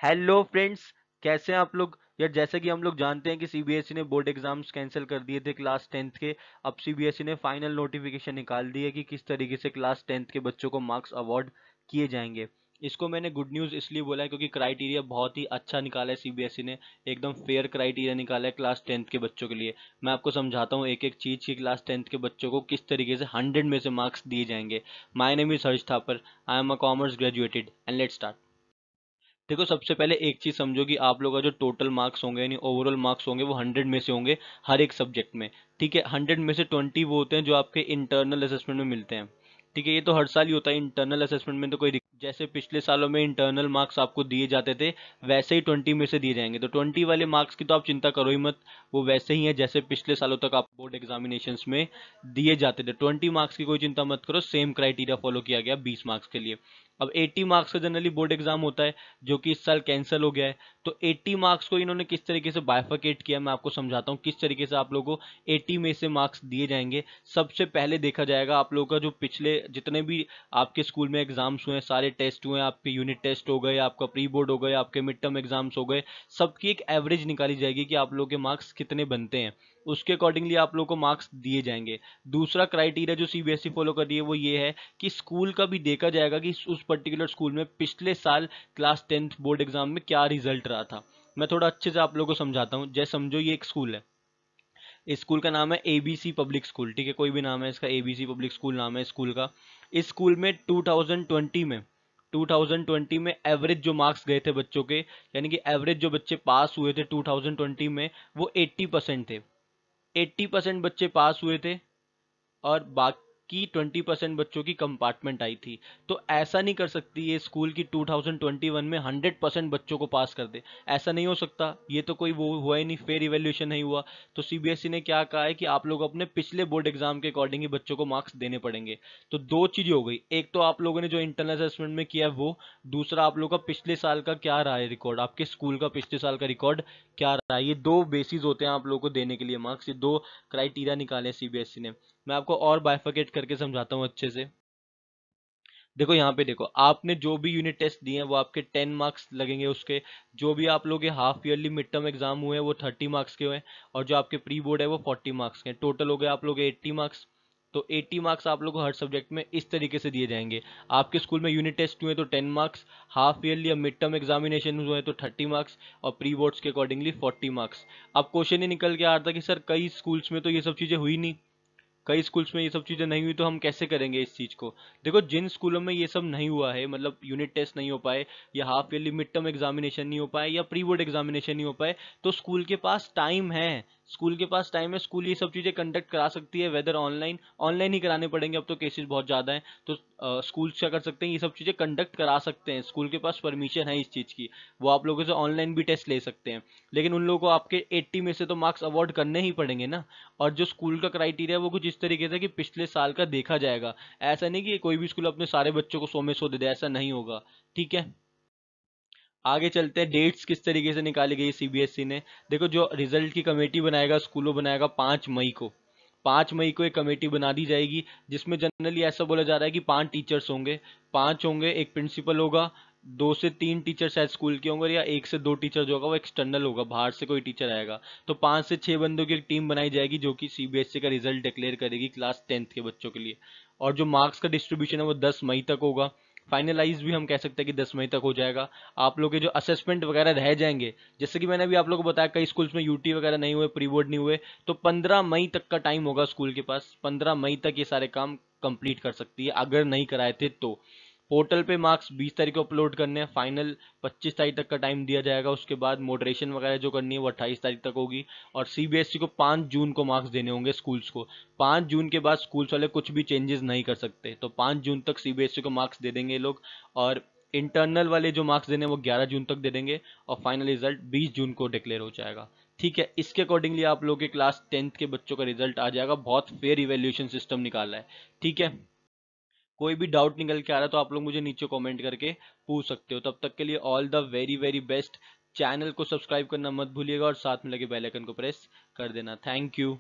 Hello friends, कैसे हैं आप लोग। यार जैसे कि हम लोग जानते हैं कि सीबीएसई ने बोर्ड एग्जाम्स कैंसिल कर दिए थे क्लास 10th के। अब सीबीएसई ने फाइनल नोटिफिकेशन निकाल दी है कि किस तरीके से क्लास 10th के बच्चों को मार्क्स अवार्ड किए जाएंगे। इसको मैंने गुड न्यूज़ इसलिए बोला है क्योंकि क्राइटेरिया बहुत ही अच्छा निकाला है सीबीएसई ने। एकदम फेयर क्राइटेरिया निकाला है क्लास 10th के बच्चों के लिए। मैं आपको समझाता हूँ एक एक चीज़ की क्लास 10th के बच्चों को किस तरीके से 100 में से मार्क्स दिए जाएंगे। My name is Harsh Thapar. I am a commerce graduated and let's start. देखो, सबसे पहले एक चीज समझो कि आप लोगों का जो टोटल मार्क्स होंगे यानी ओवरऑल मार्क्स होंगे वो 100 में से होंगे हर एक सब्जेक्ट में। ठीक है, 100 में से 20 वो होते हैं जो आपके इंटरनल असेसमेंट में मिलते हैं। ठीक है, ये तो हर साल ही होता है। इंटरनल असेसमेंट में तो जैसे पिछले सालों में इंटरनल मार्क्स आपको दिए जाते थे वैसे ही 20 में से दिए जाएंगे। तो 20 वाले मार्क्स की तो आप चिंता करो ही मत। वो वैसे ही है जैसे पिछले सालों तक आप बोर्ड एग्जामिनेशंस में दिए जाते थे। 20 मार्क्स की कोई चिंता मत करो, सेम क्राइटेरिया फॉलो किया गया 20 मार्क्स के लिए। अब 80 मार्क्स का जनरली बोर्ड एग्जाम होता है जो कि इस साल कैंसिल हो गया है। तो 80 मार्क्स को इन्होंने किस तरीके से बाइफरकेट किया मैं आपको समझाता हूँ किस तरीके से आप लोगों को 80 में से मार्क्स दिए जाएंगे। सबसे पहले देखा जाएगा आप लोगों का जो पिछले जितने भी आपके स्कूल में एग्जाम्स हुए हैं, सारे टेस्ट हुए हैं, आपके यूनिट टेस्ट हो गए, आपका प्री बोर्ड हो गए, आपके मिड टर्म एग्जाम्स हो गए, सबकी एक एवरेज निकाली जाएगी कि आप लोगों के मार्क्स कितने बनते हैं। उसके अकॉर्डिंगली आप लोगों को मार्क्स दिए जाएंगे। दूसरा क्राइटेरिया जो सीबीएसई फॉलो कर रही है वो ये है कि स्कूल का भी देखा जाएगा कि उस पर्टिकुलर स्कूल में पिछले साल क्लास 10th बोर्ड एग्जाम में क्या रिजल्ट रहा था। मैं थोड़ा अच्छे से आप लोगों को समझाता हूँ। जैसे समझो ये एक स्कूल है। इस स्कूल का नाम है एबीसी पब्लिक स्कूल। ठीक है, कोई भी नाम है इसका, एबीसी पब्लिक स्कूल नाम है स्कूल का। इस स्कूल में 2020 में एवरेज जो मार्क्स गए थे बच्चों के, यानी कि एवरेज जो बच्चे पास हुए थे 2020 में वो 80% थे। 80% बच्चे पास हुए थे और बाकी 20% बच्चों की कंपार्टमेंट आई थी। तो ऐसा नहीं कर सकती ये स्कूल की 2021 में 100% बच्चों को पास कर दे। ऐसा नहीं हो सकता, ये तो कोई वो हुआ ही नहीं, फेयर इवेल्यूशन नहीं हुआ। तो सीबीएसई ने क्या कहा है कि आप लोग अपने पिछले बोर्ड एग्जाम के अकॉर्डिंग ही बच्चों को मार्क्स देने पड़ेंगे। तो दो चीजें हो गई, एक तो आप लोगों ने जो इंटरनल असेसमेंट में किया है वो, दूसरा आप लोग का पिछले साल का क्या रहा है रिकॉर्ड, आपके स्कूल का पिछले साल का रिकॉर्ड क्या रहा है। ये दो बेसिस होते हैं आप लोगों को देने के लिए मार्क्स। ये दो क्राइटेरिया निकाले सीबीएसई ने। मैं आपको और बाइफरकेट करके समझाता हूँ अच्छे से। देखो यहाँ पे देखो, आपने जो भी यूनिट टेस्ट दिए हैं वो आपके 10 मार्क्स लगेंगे उसके। जो भी आप लोग के half yearly mid term exam हुए हैं वो 30 मार्क्स के हुए। और जो आपके प्री बोर्ड है वो 40 मार्क्स के। टोटल हो गए आप लोग 80 मार्क्स। तो 80 मार्क्स आप लोग को हर सब्जेक्ट में इस तरीके से दिए जाएंगे। आपके स्कूल में यूनिट टेस्ट हुए तो 10 मार्क्स, हाफ ईयरली या मिड टर्म एग्जामिनेशन हुए तो 30 मार्क्स, और प्री बोर्ड्स के अकॉर्डिंगली 40 मार्क्स। अब क्वेश्चन ही निकल के आ रहा था कि सर कई स्कूल्स में तो ये सब चीजें हुई नहीं, कई स्कूल्स में ये सब चीजें नहीं हुई, तो हम कैसे करेंगे इस चीज को। देखो, जिन स्कूलों में ये सब नहीं हुआ है, मतलब यूनिट टेस्ट नहीं हो पाए, या half yearly mid term examination नहीं हो पाए, या प्री बोर्ड एग्जामिनेशन नहीं हो पाए, तो स्कूल के पास टाइम है। स्कूल के पास टाइम है, स्कूल ये सब चीजें कंडक्ट करा सकती है, वेदर ऑनलाइन, ऑनलाइन ही कराने पड़ेंगे, अब तो केसेस बहुत ज्यादा हैं। तो स्कूल क्या कर सकते हैं, ये सब चीजें कंडक्ट करा सकते हैं, स्कूल के पास परमिशन है इस चीज की। वो आप लोगों से ऑनलाइन भी टेस्ट ले सकते हैं। लेकिन उन लोगों को आपके 80 में से तो मार्क्स अवॉर्ड करने ही पड़ेंगे ना। और जो स्कूल का क्राइटेरिया है वो कुछ इस तरीके से कि पिछले साल का देखा जाएगा। ऐसा नहीं कि कोई भी स्कूल अपने सारे बच्चों को 100 में 100 दे दे, ऐसा नहीं होगा। ठीक है, आगे चलते हैं। डेट्स किस तरीके से निकाली गई सीबीएसई ने। देखो, जो रिजल्ट की कमेटी बनाएगा स्कूलों बनाएगा 5 मई को। 5 मई को एक कमेटी बना दी जाएगी जिसमें जनरली ऐसा बोला जा रहा है कि 5 टीचर्स होंगे। 5 होंगे, एक प्रिंसिपल होगा, 2 से 3 टीचर शायद स्कूल के होंगे, या 1 से 2 टीचर जो होगा वो एक्सटर्नल होगा, बाहर से कोई टीचर आएगा। तो 5 से 6 बंदों की एक टीम बनाई जाएगी जो कि सीबीएसई का रिजल्ट डिक्लेयर करेगी क्लास 10th के बच्चों के लिए। और जो मार्क्स का डिस्ट्रीब्यूशन है वो 10 मई तक होगा। फाइनलाइज भी हम कह सकते हैं कि 10 मई तक हो जाएगा। आप लोग के जो असेसमेंट वगैरह रह जाएंगे, जैसे कि मैंने अभी आप लोगों को बताया कई स्कूल्स में यूटी वगैरह नहीं हुए, प्री बोर्ड नहीं हुए, तो 15 मई तक का टाइम होगा स्कूल के पास। 15 मई तक ये सारे काम कंप्लीट कर सकती है अगर नहीं कराए थे तो। पोर्टल पे मार्क्स 20 तारीख को अपलोड करने हैं, फाइनल 25 तारीख तक का टाइम दिया जाएगा। उसके बाद मॉडरेशन वगैरह जो करनी है वो 28 तारीख तक होगी। और सीबीएसई को 5 जून को मार्क्स देने होंगे स्कूल्स को। 5 जून के बाद स्कूल्स वाले कुछ भी चेंजेस नहीं कर सकते, तो 5 जून तक सीबीएसई को मार्क्स दे देंगे ये लोग। और इंटरनल वाले जो मार्क्स देने हैं वो 11 जून तक दे देंगे। और फाइनल रिजल्ट 20 जून को डिक्लेयर हो जाएगा। ठीक है, इसके अकॉर्डिंगली आप लोग के क्लास 10th के बच्चों का रिजल्ट आ जाएगा। बहुत फेयर इवेल्यूशन सिस्टम निकाला है। ठीक है, कोई भी डाउट निकल के आ रहा है तो आप लोग मुझे नीचे कमेंट करके पूछ सकते हो। तब तक के लिए all the very very best. Channel को सब्सक्राइब करना मत भूलिएगा और साथ में लगे बेल आइकन को प्रेस कर देना। Thank you.